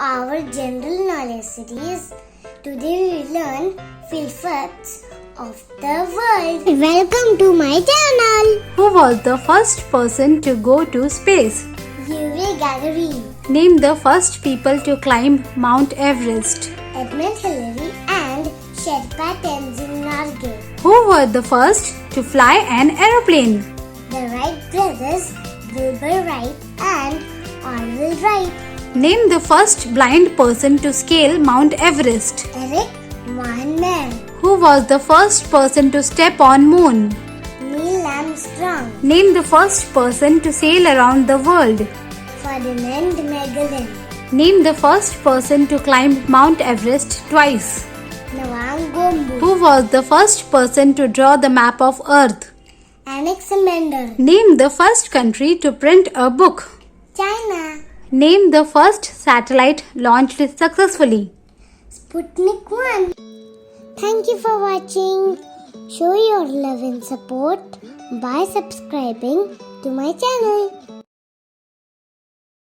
our general knowledge series. Today we learn field facts of the world. Welcome to my channel. Who was the first person to go to space? Yuri Gagarin, Name the first people to climb Mount Everest. Edmund Hillary and Sherpa Tenzing Norgay. Who were the first to fly an aeroplane? The Wright brothers, Wilbur Wright and Orville Wright. Name the first blind person to scale Mount Everest. Eric Mohan. Who was the first person to step on moon? Neil Armstrong. Name the first person to sail around the world. Ferdinand Magellan. Name the first person to climb Mount Everest twice. Nawang Gombu. Who was the first person to draw the map of Earth? Alexander. Name the first country to print a book. China. Name the first satellite launched successfully. Sputnik 1. Thank you for watching. Show your love and support by subscribing to my channel.